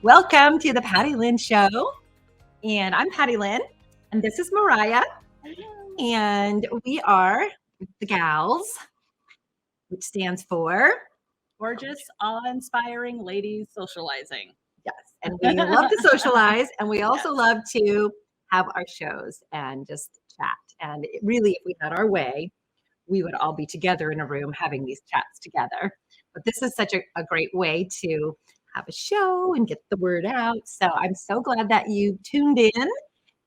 Welcome to the PattyLynn Show. And I'm PattyLynn, and this is Myhriah. And we are the G.A.L.S, which stands for Gorgeous, Awe-Inspiring Ladies Socializing. Yes. And we love to socialize, and we also love to have our shows and just chat. And really, if we had our way, we would all be together in a room having these chats together. But this is such a great way to have a show and get the word out. So I'm so glad that you tuned in.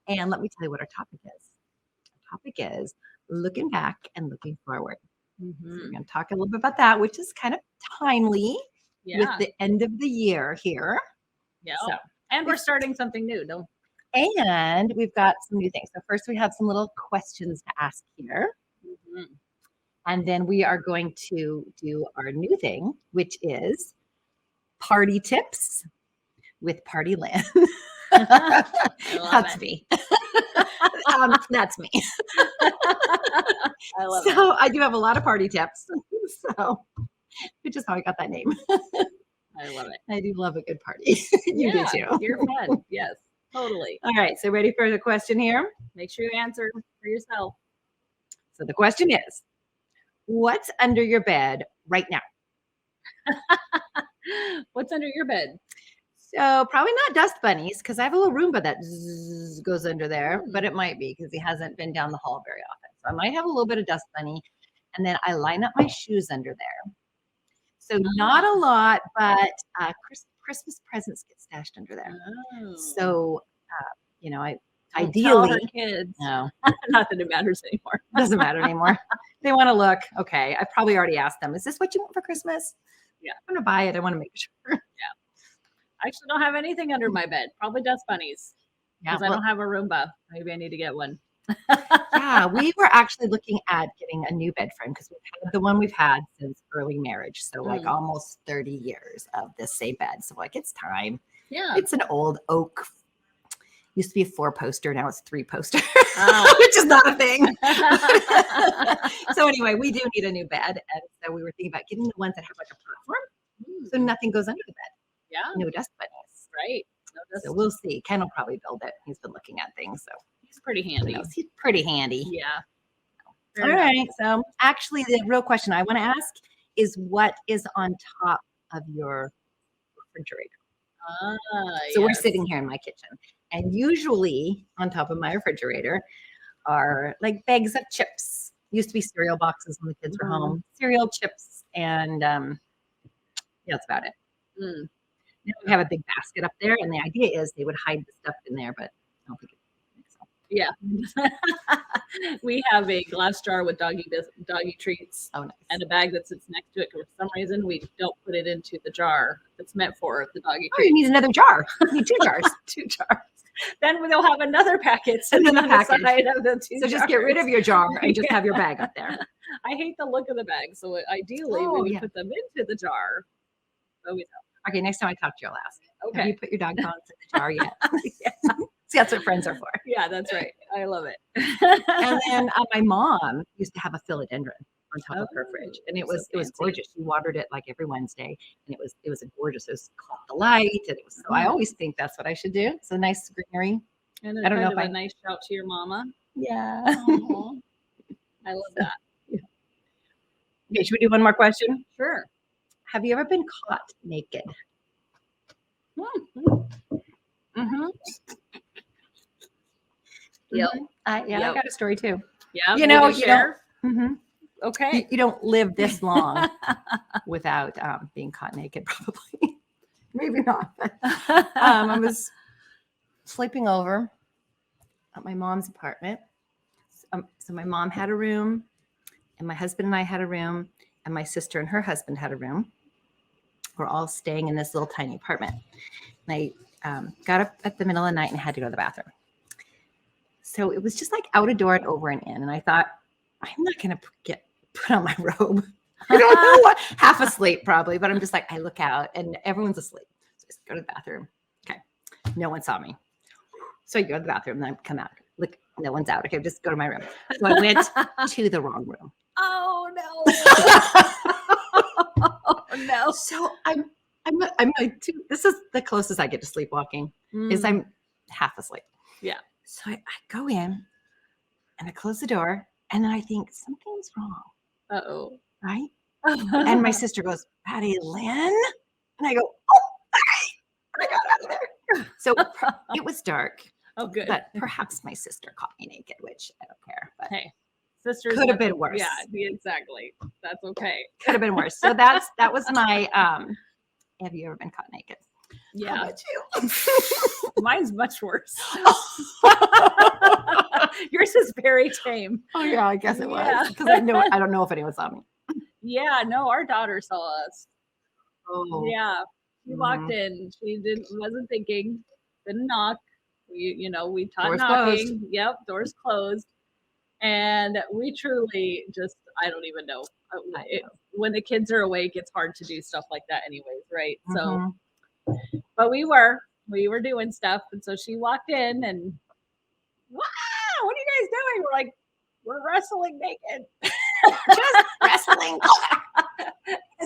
And let me tell you what our topic is. Our topic is looking back and looking forward. So we're going to talk a little bit about that, which is kind of timely with the end of the year here. Yeah. So, and we're starting something new. And we've got some new things. So first we have some little questions to ask here. And then we are going to do our new thing, which is party tips with PattyLynn. That's me. That's me. I love it. So I do have a lot of party tips. So which is how I got that name. I love it. I do love a good party. You do too. You're fun. Yes, totally. All right. So ready for the question here? Make sure you answer for yourself. So the question is, what's under your bed right now? What's under your bed? So probably not dust bunnies, because I have a little Roomba that goes under there, but it might be because he hasn't been down the hall very often. So I might have a little bit of dust bunny, and then I line up my shoes under there. So not a lot, but Christmas presents get stashed under there. So, I ideally, tell her kids. No, not that it matters anymore. Doesn't matter anymore. They want to look. Okay. I probably already asked them, is this what you want for Christmas? Yeah. I'm going to buy it. I want to make sure. Yeah. I actually don't have anything under my bed. Probably dust bunnies. Because I don't have a Roomba. Maybe I need to get one. Yeah, we were actually looking at getting a new bed frame because we've had the one we've had since early marriage. So like almost 30 years of this same bed. So it's time. Yeah. It's an old oak. Used to be a 4-poster. Now it's 3-poster, which is not a thing. So anyway, we do need a new bed. And so we were thinking about getting the ones that have like a platform. So nothing goes under the bed. Yeah. No dust bunnies. Right. No dust. So we'll see. Ken will probably build it. He's been looking at things. So he's pretty handy. He's pretty handy. Yeah. All right. So actually the real question I want to ask is what is on top of your refrigerator? So we're sitting here in my kitchen, and usually on top of my refrigerator are like bags of chips. Used to be cereal boxes when the kids were home. Cereal, chips, and that's about it. Now we have a big basket up there, and the idea is they would hide the stuff in there, but I don't think so. Yeah. We have a glass jar with doggy treats. Oh, nice. And a bag that sits next to it. For some reason, we don't put it into the jar that's meant for the doggy treats. You need another jar. You need 2 jars. 2 jars. Then we'll have another packet. And then the package. Of the 2 so just get rid of your jar and just have your bag up there. I hate the look of the bag. So ideally, we would put them into the jar. Okay, next time I talk to you, I'll ask. Okay. Have you put your dog bones in the jar yet? Yeah. See, that's what friends are for. Yeah, that's right. I love it. And then my mom used to have a philodendron on top of her fridge, and it was gorgeous. She watered it like every Wednesday, and it was a gorgeous. It was caught the light, and it was. So I always think that's what I should do. So nice greenery. And I don't know if a nice shout to your mama. Yeah. I love that. Yeah. Okay, should we do one more question? Sure. Have you ever been caught naked? Yep. I got a story too. Yeah. You don't. Okay. You don't live this long without being caught naked, probably. Maybe not. But, I was sleeping over at my mom's apartment. So my mom had a room, and my husband and I had a room, and my sister and her husband had a room. We're all staying in this little tiny apartment. And I got up at the middle of the night and had to go to the bathroom. So it was just like out a door and over and in. And I thought, I'm not going to put on my robe. I don't know what, half asleep probably, but I'm just like, I look out and everyone's asleep. So I just go to the bathroom. Okay. No one saw me. So I go to the bathroom and I come out. Look, no one's out. Okay, just go to my room. So I went to the wrong room. Oh no. Oh no. So I I'm like, this is the closest I get to sleepwalking is I'm half asleep. Yeah. So I go in and I close the door and then I think something's wrong. Uh-oh. Right. And my sister goes, PattyLynn? And I go, oh, sorry. And I got out of there. So it was dark. Oh, good. But perhaps my sister caught me naked, which I don't care. But hey, sisters could have been worse. Yeah, exactly. That's okay. Could have been worse. So that was my have you ever been caught naked? Yeah. How about you? Mine's much worse. Yours is very tame. Oh yeah, I guess it was. Yeah. Because I don't know if anyone saw me. Yeah, no, our daughter saw us. Oh. Yeah. She walked in. She wasn't thinking, didn't knock. We taught Doors knocking. closed. Yep, doors closed. And we truly just, I don't even know. When the kids are awake, it's hard to do stuff like that anyways, right? So, but we were doing stuff. And so she walked in and, wow, what are you guys doing? We're like, we're wrestling naked. Just wrestling.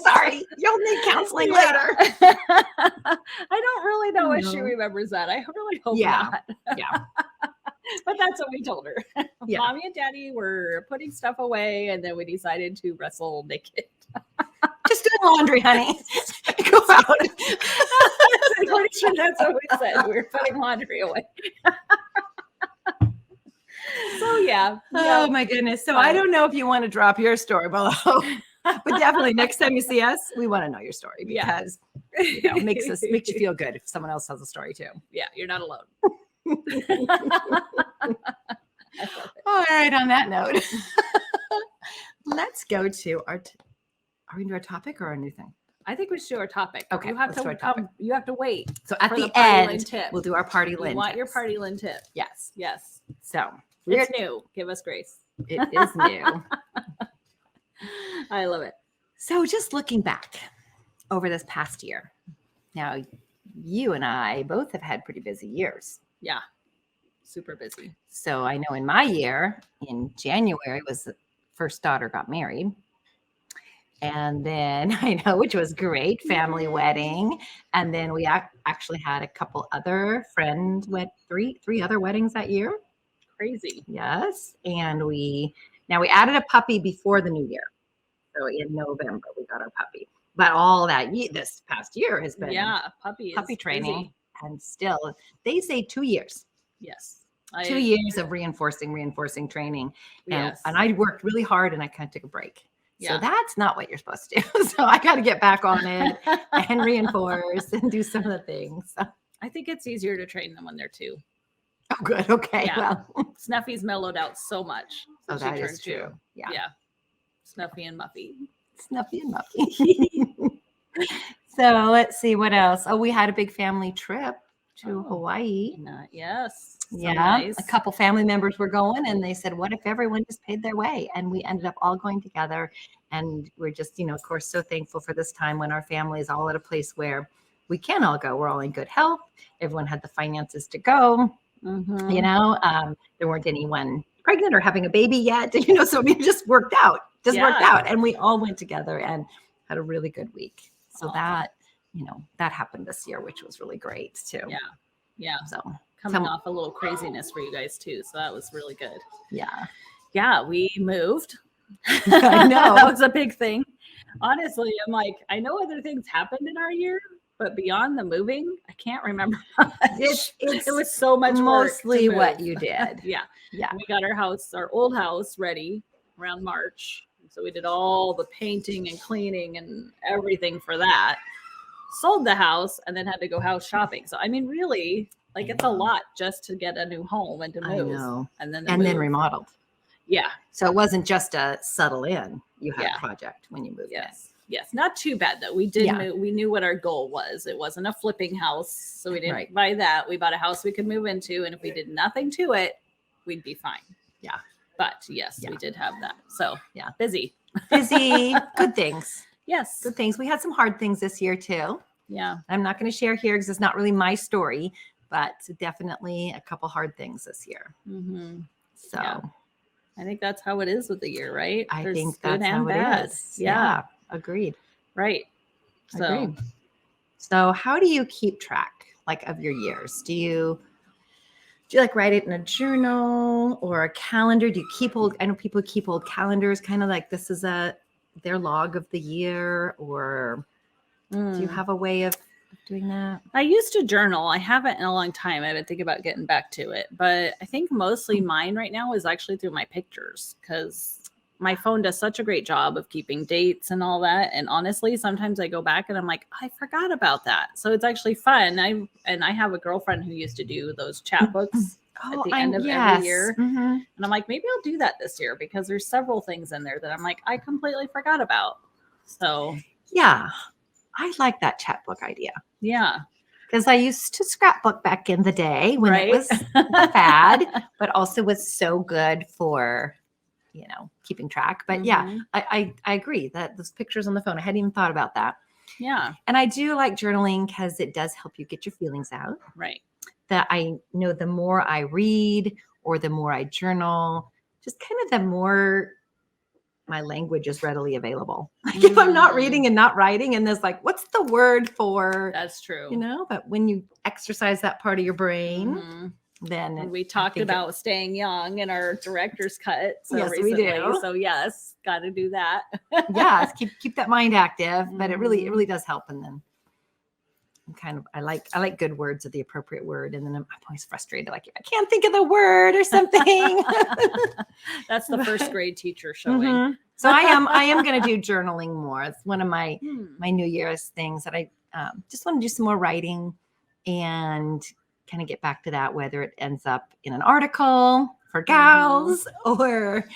Sorry, you'll need counseling later. I don't really know if she remembers that. I really hope not. Yeah. But that's what we told her. Yeah. Mommy and Daddy were putting stuff away, and then we decided to wrestle naked. Just doing laundry, honey. Go out. I'm pretty sure that's what we said. We were putting laundry away. So yeah. Oh my goodness. So I don't know if you want to drop your story below, but definitely next time you see us, we want to know your story because it makes you feel good if someone else has a story too. Yeah, you're not alone. All right. On that note, let's go to are we into our topic or our new thing? I think we should do our topic. Okay, you have to wait. So at the end, we'll do our PattyLynn. You want your PattyLynn tip? Yes. Yes. So it's new. Give us grace. It is new. I love it. So just looking back over this past year, now you and I both have had pretty busy years. Yeah. Super busy. So I know in my year, in January was the first daughter got married. And then I know, which was great, family wedding. And then we actually had a couple other three other weddings that year. Crazy. Yes. And we added a puppy before the new year. So in November, we got our puppy. But all that this past year has been puppy training. Busy. And still, they say 2 years. Yes. 2 years of reinforcing training. Yes. And I worked really hard and I kind of took a break. Yeah. So that's not what you're supposed to do. So I got to get back on it and reinforce and do some of the things. So. I think it's easier to train them when they're 2. Oh, good. Okay. Yeah. Well, Snuffy's mellowed out so much. Oh, that is true. 2. Yeah. Yeah. Snuffy and Muffy. Snuffy and Muffy. So let's see what else. Oh, we had a big family trip to Hawaii. Yes. So yeah. Nice. A couple family members were going and they said, what if everyone just paid their way? And we ended up all going together. And we're just, of course, so thankful for this time when our family is all at a place where we can all go. We're all in good health. Everyone had the finances to go. Mm-hmm. There weren't anyone pregnant or having a baby yet. So we just worked out. And we all went together and had a really good week. So that happened this year, which was really great too. Yeah. Yeah. So coming off a little craziness for you guys too. So that was really good. Yeah. Yeah. We moved. I know. That was a big thing. Honestly, I'm like, I know other things happened in our year, but beyond the moving, I can't remember. It was so much mostly work what you did. Yeah. Yeah. We got our old house ready around March. So we did all the painting and cleaning and everything for that. Sold the house and then had to go house shopping. So I mean, really, like it's a lot just to get a new home and to move. I know. And then then remodeled. Yeah. So it wasn't just a settle in. You had Yeah. a project when you moved in. Yes. Not too bad though. We did move. We knew what our goal was. It wasn't a flipping house. So we didn't buy that. We bought a house we could move into. And if we did nothing to it, we'd be fine. Yeah. But yes, we did have that. So busy. Good things. Yes. Good things. We had some hard things this year too. Yeah. I'm not going to share here because it's not really my story, but definitely a couple hard things this year. Mm-hmm. So I think that's how it is with the year, right? I think that's how it is. Yeah. Agreed. Right. So Agreed. So how do you keep track like of your years? Do you like write it in a journal or a calendar? Do you keep old? I know people keep old calendars, kind of like this is their log of the year, or do you have a way of doing that? I used to journal. I haven't in a long time. I've been thinking about getting back to it, but I think mostly mine right now is actually through my pictures because my phone does such a great job of keeping dates and all that. And honestly, sometimes I go back and I'm like, I forgot about that. So it's actually fun. I have a girlfriend who used to do those chat books at the end of every year. And I'm like, maybe I'll do that this year because there's several things in there that I'm like, I completely forgot about. So yeah, I like that chat book idea. Yeah. Because I used to scrapbook back in the day when it was a fad, but also was so good for, keeping track. But yeah, I agree that those pictures on the phone, I hadn't even thought about that. Yeah. And I do like journaling because it does help you get your feelings out. Right. That I know the more I read or the more I journal, just kind of the more my language is readily available. Like if I'm not reading and not writing and there's like, what's the word for? That's true. But when you exercise that part of your brain, then we talked about staying young in our director's cut. So yes, recently. we do. So yes, got to do that. Yes, keep that mind active, but it really does help. And then I like good words of the appropriate word. And then I'm always frustrated. Like I can't think of the word or something. That's the first grade teacher showing. So I am going to do journaling more. It's one of my New Year's things that I just want to do some more writing and kind of get back to that, whether it ends up in an article for gals or,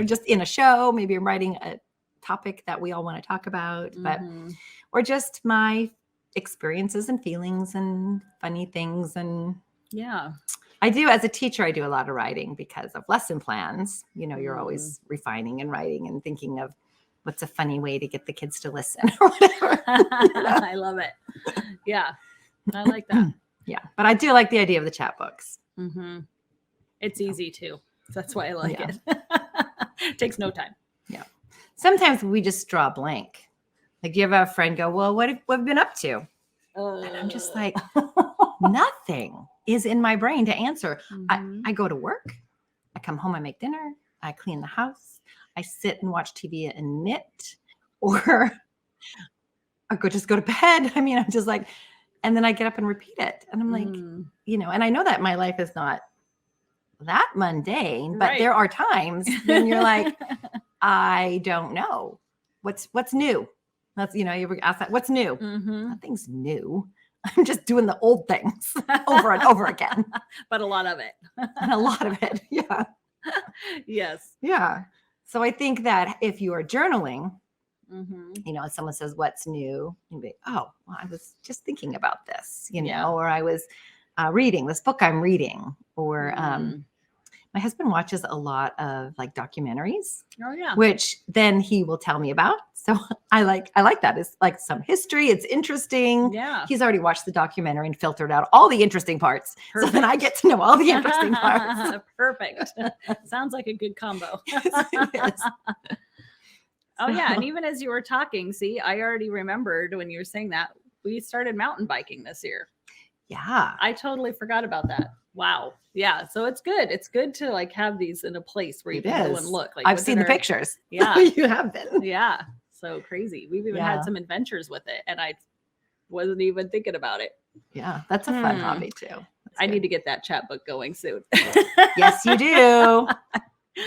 just in a show. Maybe I'm writing a topic that we all want to talk about, or just my experiences and feelings and funny things. And yeah, I do, as a teacher, I do a lot of writing because of lesson plans. You're always refining and writing and thinking of what's a funny way to get the kids to listen or whatever. I love it. Yeah, I like that. Yeah, but I do like the idea of the chat books. It's easy too. That's why I like it. It takes no time. Yeah. Sometimes we just draw a blank. Like you have a friend go, well, what have you been up to? And I'm just like, nothing is in my brain to answer. I go to work. I come home. I make dinner. I clean the house. I sit and watch TV and knit, or I just go to bed. I mean, I'm just like, and then I get up and repeat it. And I'm like, and I know that my life is not that mundane, but there are times when you're like, I don't know what's new. That's, you ever ask that, what's new? Nothing's new. I'm just doing the old things over and over again. But a lot of it. And a lot of it. Yeah. Yes. Yeah. So I think that if you are journaling, and someone says, what's new? You'd be, oh, well, I was just thinking about this, or I was reading this book I'm reading, or my husband watches a lot of like documentaries, which then he will tell me about. So I like that. It's like some history. It's interesting. Yeah. He's already watched the documentary and filtered out all the interesting parts. Perfect. So then I get to know all the interesting parts. Perfect. Sounds like a good combo. Yes. Oh yeah. And even as you were talking, see, I already remembered when you were saying that we started mountain biking this year. Yeah. I totally forgot about that. Wow. Yeah. So it's good. It's good to like have these in a place where you can go and look. Like I've seen the pictures. Yeah. You have been. Yeah. So crazy. We've even had some adventures with it and I wasn't even thinking about it. Yeah. That's a fun hobby too. I need to get that chat book going soon. Yes, you do.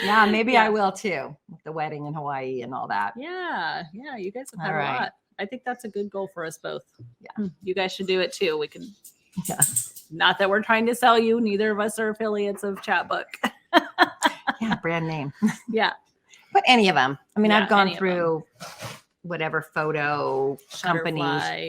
Yeah. Maybe I will too. With the wedding in Hawaii and all that. Yeah. Yeah. You guys have had a lot. I think that's a good goal for us both. Yeah. You guys should do it too. We can. Yeah. Not that we're trying to sell you. Neither of us are affiliates of Chatbook. Yeah, brand name. Yeah. But any of them. I mean, I've gone through whatever photo company,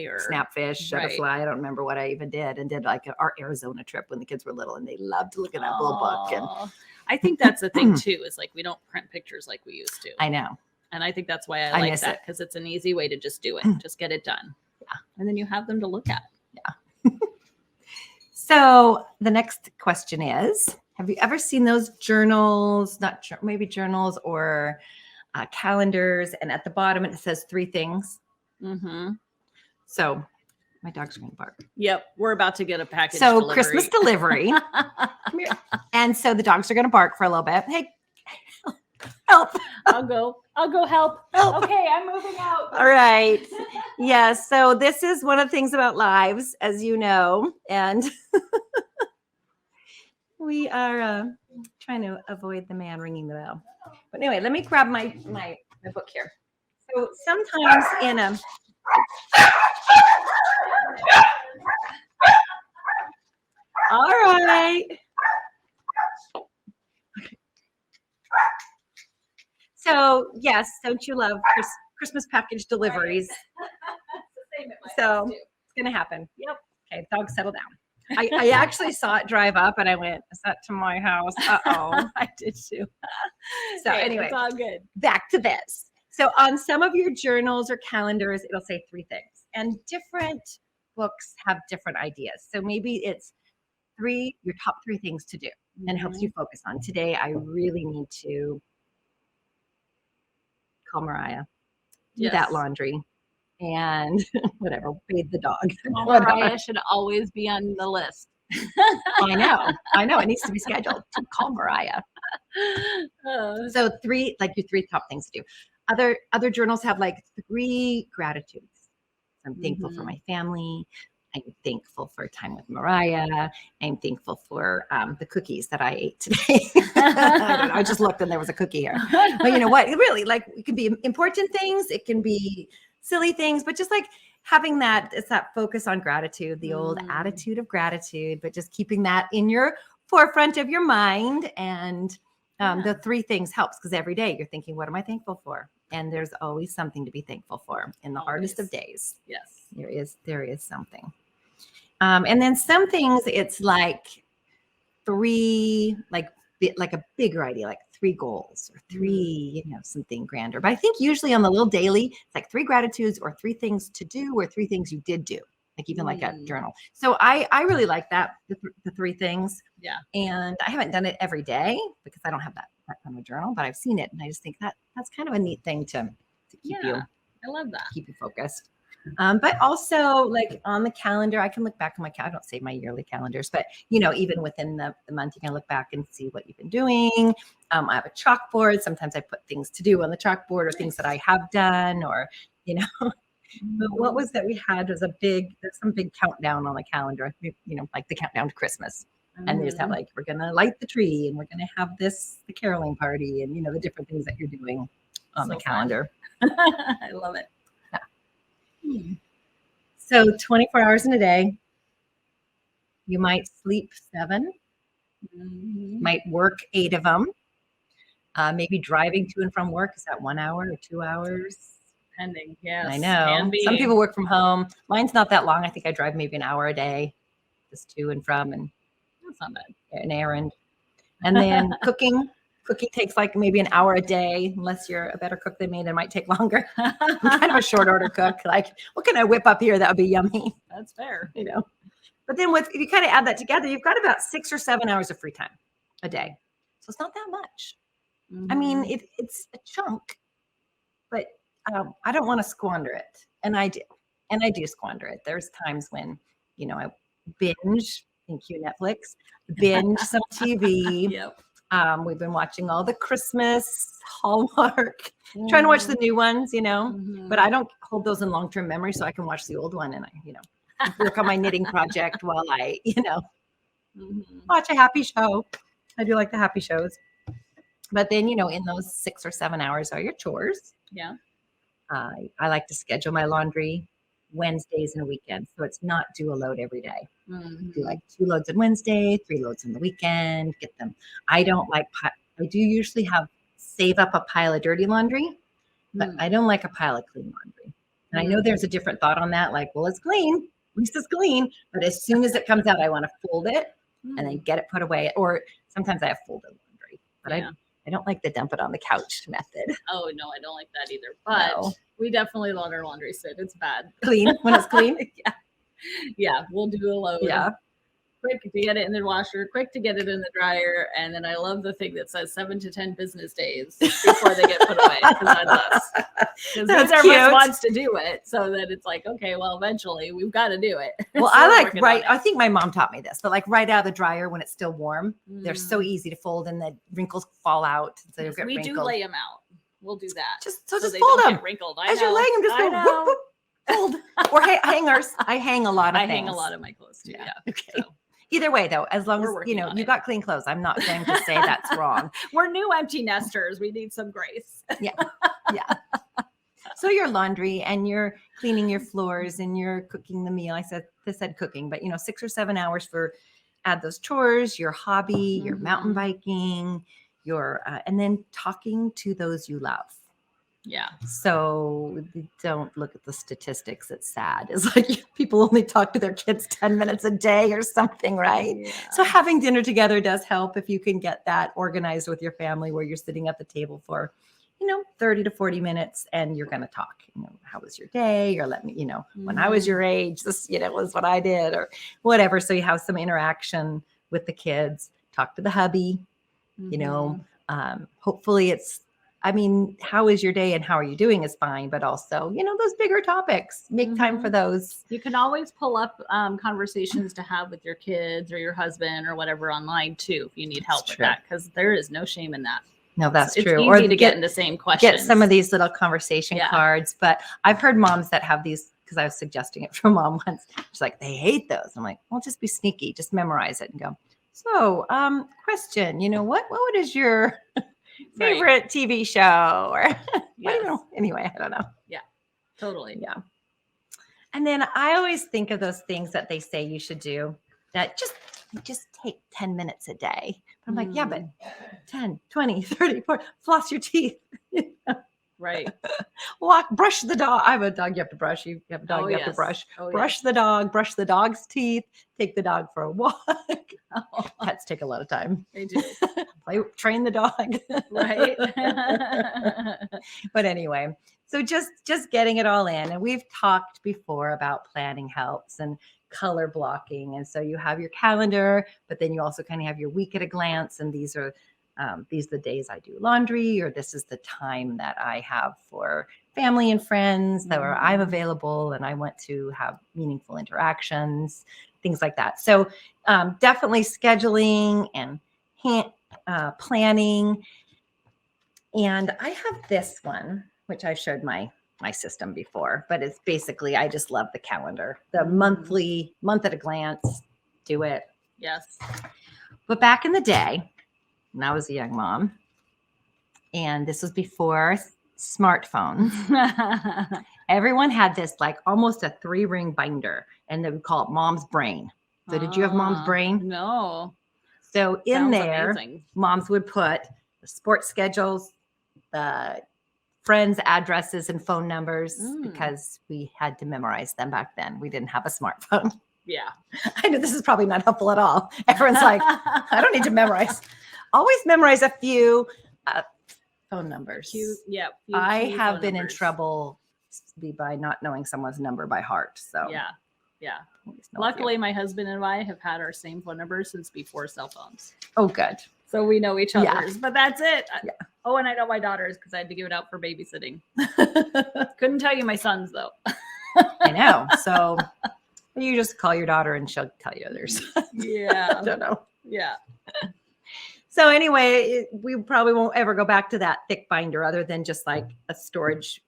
or Snapfish, Shutterfly. I don't remember what I even did, and did like our Arizona trip when the kids were little, and they loved to look at that little book. And I think that's the thing too, is like we don't print pictures like we used to. I know. And I think that's why I like that, because it's an easy way to just do it. Just get it done. Yeah. And then you have them to look at. Yeah. So the next question is, have you ever seen those journals, maybe journals or calendars, and at the bottom it says 3 things? So My dogs are going to bark. Yep. We're about to get a package So delivery. Christmas delivery. Come here. And so the dogs are going to bark for a little bit. Hey, help. I'll go help. Help. Okay, I'm moving out. All right. Yes. So this is one of the things about lives, as you know, and we are trying to avoid the man ringing the bell. But anyway, let me grab my book here. So sometimes in a all right. So yes, don't you love Christmas package deliveries? So it's gonna happen. Yep. Okay, dog, settle down. I actually saw it drive up and I went, is that to my house? Uh-oh. I did too. So Hey, anyway, it's all good. back to this. So on some of your journals or calendars, it'll say 3 things. And different books have different ideas. So maybe it's your top 3 things to do and helps you focus on. Today, I really need to call Myhriah, do that laundry, and whatever, bathe the dog. Myhriah should always be on the list. I know. It needs to be scheduled to call Myhriah. So 3, like your 3 top things to do. Other journals have like 3 gratitudes. I'm thankful for my family. I'm thankful for time with Myhriah. I'm thankful for the cookies that I ate today. I just looked and there was a cookie here. But you know what? It really, like, it can be important things. It can be silly things, but just like having it's that focus on gratitude, the old attitude of gratitude, but just keeping that in your forefront of your mind. And the 3 things helps because every day you're thinking, what am I thankful for? And there's always something to be thankful for in the hardest of days. Yes. There is something. And then some things it's like 3, like a bigger idea, like 3 goals or 3, something grander. But I think usually on the little daily, it's like 3 gratitudes or 3 things to do or 3 things you did do, like even like a journal. So I really like that, the 3 things. Yeah. And I haven't done it every day because I don't have that kind of a journal, but I've seen it. And I just think that's kind of a neat thing to keep you. I love that. Keep you focused. But also like on the calendar, I can look back on my calendar. I don't save my yearly calendars, but even within the month, you can look back and see what you've been doing. I have a chalkboard. Sometimes I put things to do on the chalkboard or things that I have done or, But what was that we had was there's some big countdown on the calendar, like the countdown to Christmas. And they just have like, we're going to light the tree and we're going to have the caroling party and, the different things that you're doing on the calendar. I love it. So 24 hours in a day, you might sleep 7, might work 8 of them, maybe driving to and from work. Is that 1 hour or 2 hours? Depending, yes. I know. Some people work from home. Mine's not that long. I think I drive maybe an hour a day, just to and from, and that's not bad. An errand. And then cooking takes like maybe an hour a day, unless you're a better cook than me. That might take longer. I'm kind of a short order cook. Like, what can I whip up here that would be yummy? That's fair. But then if you kind of add that together, you've got about 6 or 7 hours of free time a day. So it's not that much. I mean, it's a chunk, but I don't want to squander it. And I do. And I do squander it. There's times when, I binge, thank you, Netflix, binge some TV. Yep. We've been watching all the Christmas Hallmark, trying to watch the new ones, but I don't hold those in long-term memory, so I can watch the old one and I, work on my knitting project while I, watch a happy show. I do like the happy shows. But then, in those 6 or 7 hours are your chores. Yeah. I like to schedule my laundry Wednesdays and weekends. So it's not do a load every day. Do like 2 loads on Wednesday, 3 loads on the weekend, get them. I don't like, I do usually save up a pile of dirty laundry, but I don't like a pile of clean laundry. And I know there's a different thought on that. Like, well, it's clean. At least it's clean. But as soon as it comes out, I want to fold it and then get it put away. Or sometimes I have folded laundry, but I don't like the dump it on the couch method. Oh, no, I don't like that either. But we definitely let our laundry sit. It's bad. Clean when it's clean? Yeah. Yeah, we'll do a load. Yeah. quick to get it in the washer, quick to get it in the dryer. And then I love the thing that says 7 to 10 business days before they get put away. Because that's us. Because neither of us wants to do it. So that it's like, okay, well, eventually we've got to do it. Well, So I we're like working right. on it. I think my mom taught me this, but like right out of the dryer when it's still warm, they're so Mm. easy to fold and the wrinkles fall out. So Yes, get we wrinkled. do lay them out. We'll do that. Just so just they fold don't them. get wrinkled. As you're laying them, just go whoop, whoop, fold. Or hangers. I hang a lot of I things. hang a lot of my clothes too. Yeah. Okay. So Either way, though, as long We're as working on you it. got clean clothes, I'm not going to say that's wrong. we're new empty nesters. We need some grace. Yeah. So your laundry and you're cleaning your floors and you're cooking the meal. I said cooking, but 6 or 7 hours for add those chores, your hobby, your mountain biking, your and then talking to those you love. Yeah. So don't look at the statistics. It's sad. It's like people only talk to their kids 10 minutes a day or something, right? Yeah. So having dinner together does help if you can get that organized with your family where you're sitting at the table for, 30 to 40 minutes and you're going to talk, how was your day? Or let me, when I was your age, this, was what I did or whatever. So you have some interaction with the kids, talk to the hubby, hopefully it's, how is your day and how are you doing is fine, but also, those bigger topics, make time for those. You can always pull up conversations to have with your kids or your husband or whatever online too, if you need help with that, because there is no shame in that. No, that's it's true. Easy to get in the same questions. Get some of these little conversation cards, but I've heard moms that have these because I was suggesting it for mom once. She's like, they hate those. I'm like, well, just be sneaky, just memorize it and go. So, question, what is your favorite TV show? Or anyway, I don't know. Yeah, totally. Yeah. And then I always think of those things that they say you should do that just take 10 minutes a day. I'm like, yeah, but 10, 20, 30, 40, floss your teeth. Right. Walk, brush the dog. I have a dog you have to brush. You have a dog you have to brush. Brush the dog, brush the dog's teeth, take the dog for a walk. Pets take a lot of time. They do. Train the dog. Right. But anyway, so just getting it all in. And we've talked before about planning helps and color blocking. And so you have your calendar, but then you also kind of have your week at a glance. And these are the days I do laundry, or this is the time that I have for family and friends that where I'm available and I want to have meaningful interactions, things like that. So definitely scheduling and planning. And I have this one, which I showed my system before, but it's basically, I just love the calendar, the month at a glance, do it. Yes. But back in the day, when I was a young mom, and this was before smartphones, everyone had this like almost a 3-ring binder, and they would call it Mom's Brain. So did you have Mom's Brain? No. So in Sounds there, amazing. moms would put the sports schedules, the friends' addresses and phone numbers, because we had to memorize them back then. We didn't have a smartphone. Yeah. I know this is probably not helpful at all. Everyone's like, I don't need to memorize. Always memorize a few phone numbers. I have been in trouble by not knowing someone's number by heart. So yeah. Luckily, my husband and I have had our same phone number since before cell phones. Oh, good. So we know each other's, but that's it. Yeah. Oh, and I know my daughter's because I had to give it out for babysitting. Couldn't tell you my son's though. I know. So you just call your daughter and she'll tell you others. Yeah. I don't know. Yeah. So anyway, we probably won't ever go back to that thick binder other than just like a storage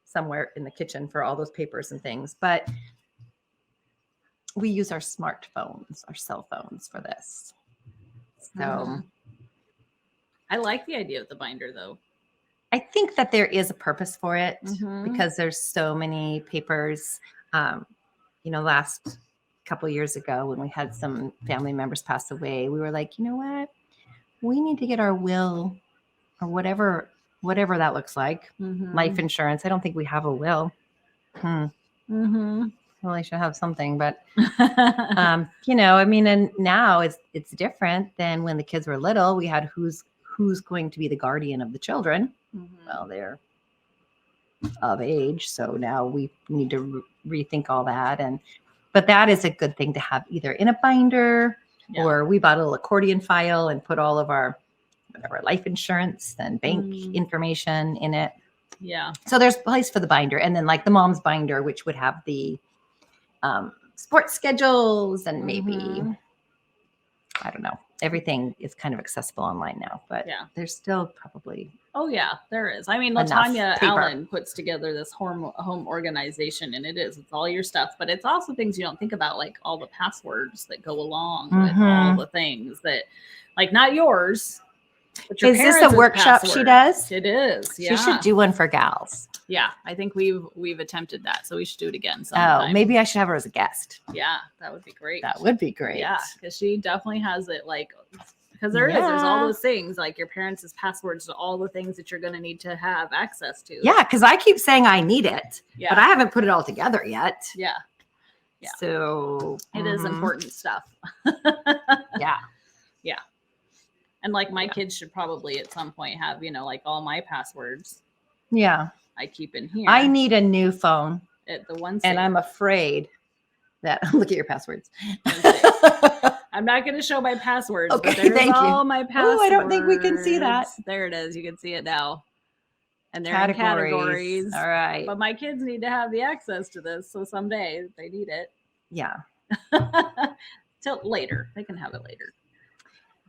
somewhere in the kitchen for all those papers and things. But we use our smartphones, our cell phones for this. So I like the idea of the binder though. I think that there is a purpose for it because there's so many papers. Last couple years ago when we had some family members pass away, we were like, you know what? We need to get our will or whatever that looks like. Life insurance. I don't think we have a will. Well, I should have something, but and now it's different than when the kids were little. We had who's going to be the guardian of the children. Well, they're of age, so now we need to rethink all that. But that is a good thing to have either in a binder Yeah. or we bought a little accordion file and put all of our whatever life insurance and bank information in it. Yeah. So there's a place for the binder, and then like the mom's binder, which would have the sports schedules and maybe I don't know. Everything is kind of accessible online now, but Yeah. there's still probably Oh yeah, there is. I mean, enough Latanya paper. Allen puts together this home organization, and it's all your stuff, but it's also things you don't think about, like all the passwords that go along with all the things that, like, not yours. But your Is this a parents' workshop she password. does? It is. Yeah. She should do one for gals. Yeah, I think we've attempted that, so we should do it again sometime. Oh, maybe I should have her as a guest. Yeah, that would be great. That would be great. Yeah, because she definitely has it, like, because there's all those things, like your parents' passwords to all the things that you're going to need to have access to. Yeah, because I keep saying I need it, Yeah. but I haven't put it all together yet. Yeah. Yeah. So it is important stuff. Yeah. Yeah. And like my kids should probably at some point have, like all my passwords Yeah. I keep in here. I need a new phone. At the one and I'm afraid that look at your passwords. I'm not going to show my passwords. Okay, but there's thank you. all my passwords. Oh, I don't think we can see that. There it is. You can see it now. And they're in Categories. categories. All right. But my kids need to have the access to this. So someday they need it. Yeah. Till later. They can have it later.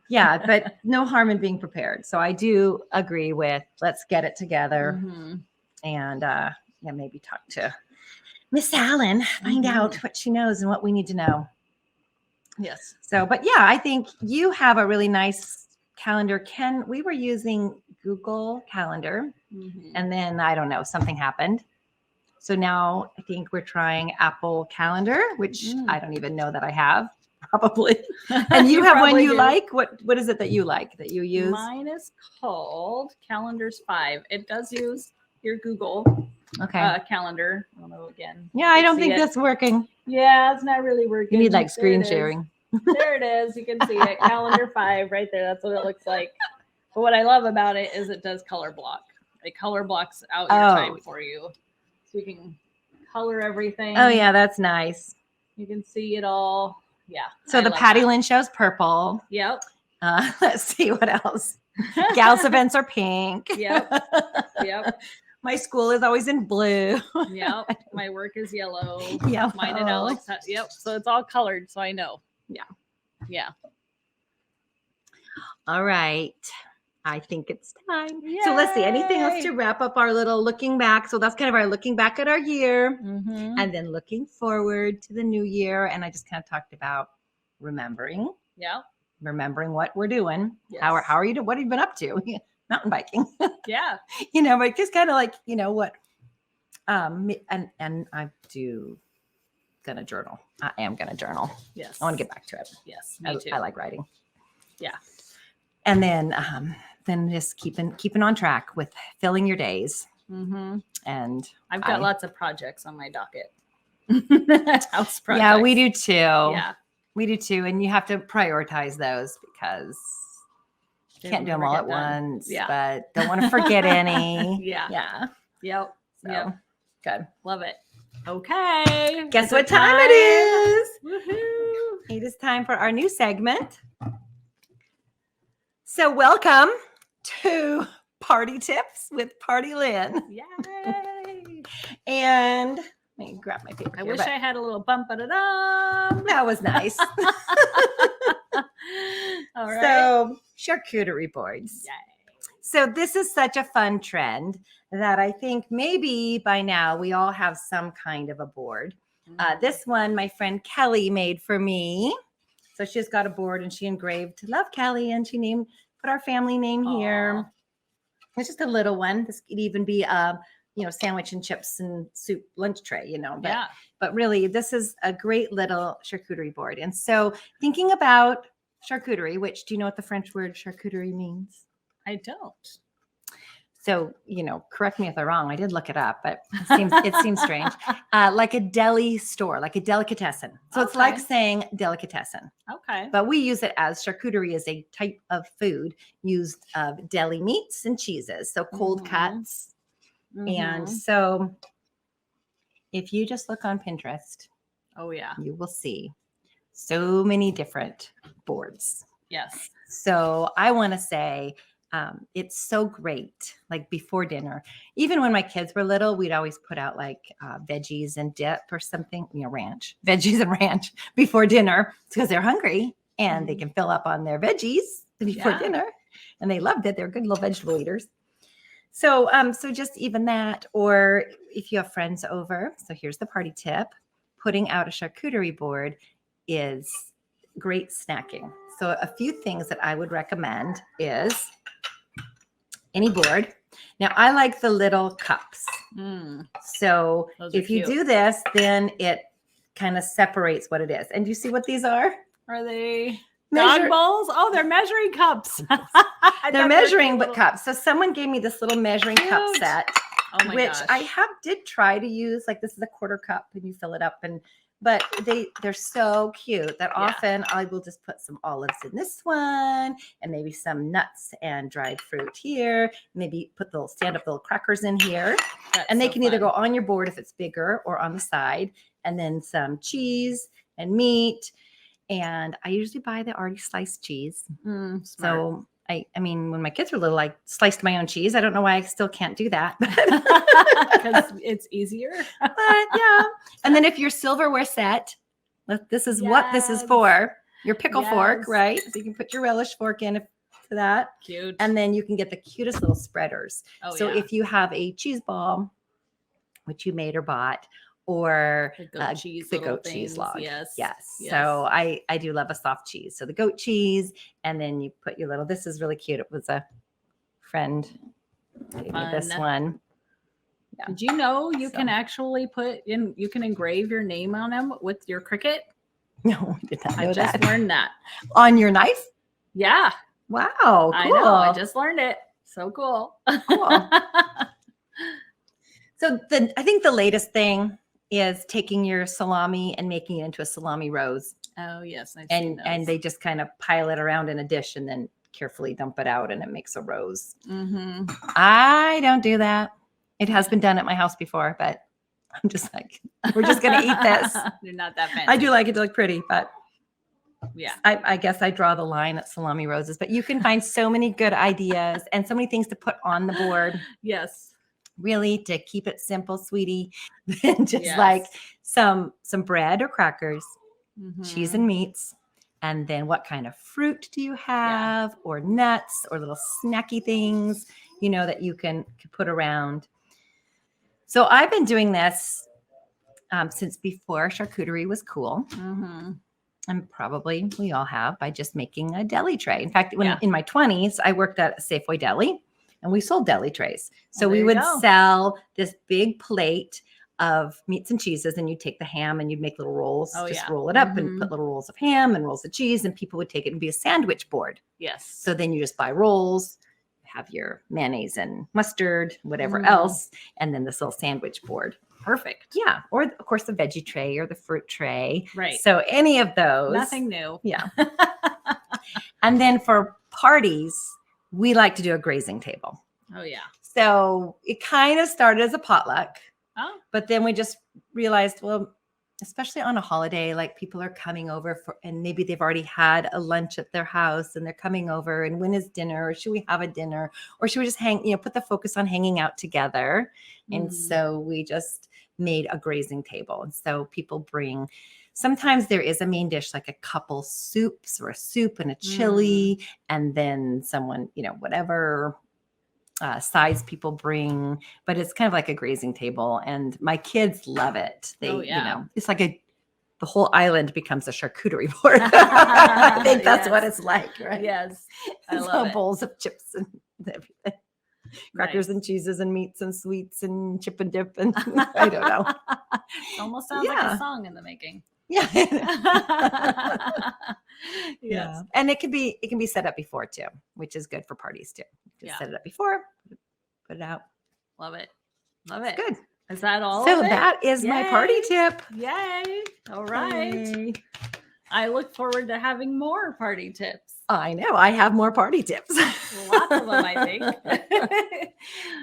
Yeah, but no harm in being prepared. So I do agree with let's get it together and maybe talk to Miss Allen, find out what she knows and what we need to know. Yes. So, but yeah, I think you have a really nice calendar. We were using Google Calendar and then I don't know, something happened. So now I think we're trying Apple Calendar, which I don't even know that I have. Probably. And you have one you like? What is it that you like that you use? Mine is called Calendars 5. It does use your Google calendar. I don't know again. Yeah, I don't think that's working. Yeah, it's not really working. You need like screen sharing. There it is. You can see it. Calendar 5 right there. That's what it looks like. But what I love about it is it does color block. It color blocks out your time for you. So you can color everything. Oh yeah, that's nice. You can see it all. Yeah. So the PattyLynn show's purple. Yep. Let's see what else. Gals events are pink. Yep. Yep. My school is always in blue. Yep. My work is yellow. Yeah. Mine and Alex. Yep. So it's all colored. So I know. Yeah. Yeah. All right. I think it's time. Yay! So let's see. Anything else to wrap up our little looking back? So that's kind of our looking back at our year and then looking forward to the new year. And I just kind of talked about remembering. Yeah. Remembering what we're doing. Yes. How are you doing? What have you been up to? Mountain biking. Yeah. But just kind of like, what and I do gonna journal. I am gonna journal. Yes. I want to get back to it. Yes. Me too. I like writing. Yeah. And then just keeping on track with filling your days. And I've got lots of projects on my docket. House projects. Yeah, we do too. Yeah. We do too. And you have to prioritize those because you can't do them all at once. Yeah. But don't want to forget any. Yeah. Yeah. Yep. So, yep. Good. Love it. Okay. Guess what time it is? Woohoo. It is time for our new segment. So welcome to Party Tips with PattyLynn. Yay. And let me grab my paper. I wish I had a little bump at it up. That was nice. All right. So charcuterie boards. Yay. So this is such a fun trend that I think maybe by now we all have some kind of a board. This one my friend Kelly made for me. So she's got a board and she engraved "Love Kelly" and she put our family name here. It's just a little one. This could even be a sandwich and chips and soup lunch tray, But really, this is a great little charcuterie board. And so thinking about charcuterie, which do you know what the French word charcuterie means? I don't. So, correct me if I'm wrong. I did look it up, but it seems strange. Like a deli store, like a delicatessen. So it's like saying delicatessen. Okay. But we use it as charcuterie is a type of food used of deli meats and cheeses. So cold cuts. And so if you just look on Pinterest, Oh, yeah. you will see so many different boards. Yes. So I want to say it's so great, like before dinner. Even when my kids were little, we'd always put out like veggies and dip or something, veggies and ranch before dinner because they're hungry and they can fill up on their veggies before dinner. And they loved it. They're good little vegetable eaters. So, so just even that, or if you have friends over. So here's the party tip. Putting out a charcuterie board is great snacking. So a few things that I would recommend is any board. Now I like the little cups. So if you do this, then it kind of separates what it is. And do you see what these are? Are they dog bowls? Oh, they're measuring cups. They're measuring cups. So someone gave me this little measuring cup set, which gosh. I did try to use. Like this is a quarter cup and you fill it up but they're so cute that often I will just put some olives in this one and maybe some nuts and dried fruit here. Maybe put the stand-up little crackers in here. And they can either go on your board if it's bigger or on the side. And then some cheese and meat. And I usually buy the already sliced cheese. So I mean, when my kids were little, I sliced my own cheese. I don't know why I still can't do that. Because it's easier. But yeah. And then if your silverware set, this is what this is for. Your pickle fork, right? So you can put your relish fork in to that. Cute. And then you can get the cutest little spreaders. So if you have a cheese ball, which you made or bought, or the goat cheese log. Yes. So I do love a soft cheese. So the goat cheese, and then you put your little, this is really cute. It was a friend gave me this one. Yeah. Did you know you can actually you can engrave your name on them with your Cricut? No, I did not know that. I just learned that. On your knife? Yeah. Wow. Cool. I know. I just learned it. So cool. Cool. So I think the latest thing is taking your salami and making it into a salami rose. Oh, yes. And they just kind of pile it around in a dish and then carefully dump it out and it makes a rose. I don't do that. It has been done at my house before, but I'm just like, we're just going to eat this. You're not that fancy. I do like it to look pretty, but yeah, I guess I draw the line at salami roses, but you can find so many good ideas and so many things to put on the board. Yes. Really, to keep it simple, sweetie, than just like some bread or crackers, cheese and meats, and then what kind of fruit do you have, or nuts, or little snacky things, that you can put around. So I've been doing this since before charcuterie was cool, and probably we all have, by just making a deli tray. In fact, when in my 20s, I worked at a Safeway deli. And we sold deli trays. So we would sell this big plate of meats and cheeses, and you'd take the ham and you'd make little rolls, roll it up and put little rolls of ham and rolls of cheese, and people would take it and be a sandwich board. Yes. So then you just buy rolls, have your mayonnaise and mustard, whatever else, and then this little sandwich board. Perfect. Yeah. Or of course the veggie tray or the fruit tray. Right. So any of those. Nothing new. Yeah. And then for parties, we like to do a grazing table. Oh, yeah. So it kind of started as a potluck. Oh. But then we just realized, well, especially on a holiday, like people are coming over and maybe they've already had a lunch at their house and they're coming over, and when is dinner? Or should we have a dinner? Or should we just put the focus on hanging out together? And so we just made a grazing table. And so people bring, sometimes there is a main dish, like a couple soups or a soup and a chili, and then someone, whatever sides people bring, but it's kind of like a grazing table, and my kids love it. They, it's like the whole island becomes a charcuterie board. I think that's what it's like, right? Yes. I love it. Bowls of chips and everything. Crackers and cheeses and meats and sweets and chip and dip and I don't know. It almost sounds like a song in the making. Yeah. Yes. And it can be set up before too, which is good for parties too. Just set it up before, put it out. Love it. Love it. Good. Is that all? So that is my party tip. Yay. All right. Yay. I look forward to having more party tips. I know. I have more party tips. Lots of them, I think.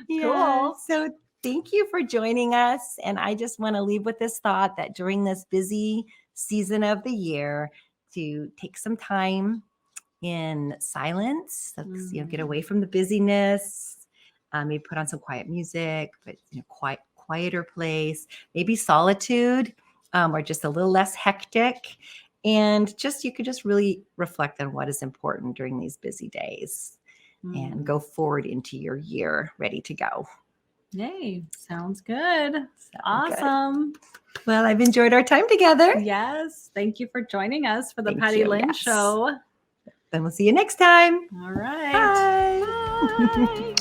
Cool. So thank you for joining us. And I just want to leave with this thought that during this busy season of the year, to take some time in silence, get away from the busyness, maybe put on some quiet music, but quieter place, maybe solitude, or just a little less hectic. And you could just really reflect on what is important during these busy days and go forward into your year ready to go. Yay. Sounds good. Awesome. Good. Well, I've enjoyed our time together. Yes. Thank you for joining us for the PattyLynn Show. Then we'll see you next time. All right. Bye. Bye.